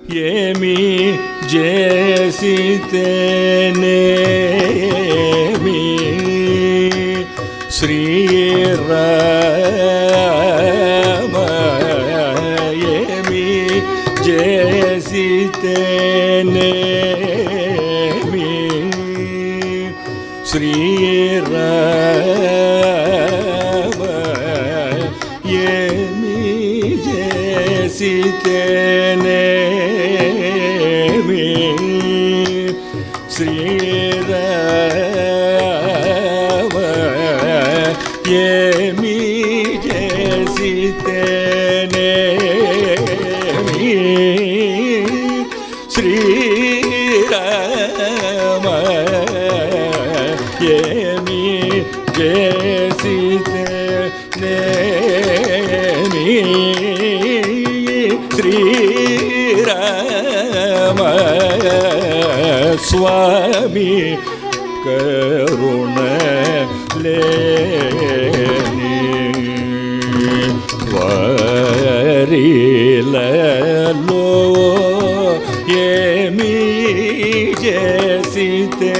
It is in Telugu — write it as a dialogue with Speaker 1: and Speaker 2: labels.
Speaker 1: ఏమి చేసితేనేమి శ్రీరామ ఏమి చేసితేనేమి శ్రీరామ ఏమి చేసితేనేమి శ్రీరామ ఏమి చేసితేనేమి శ్రీరామ ఏమి చేసితేనేమి శ్రీరామ స్వామి కరుణ లేని వారిలలో ఏమి చేసితే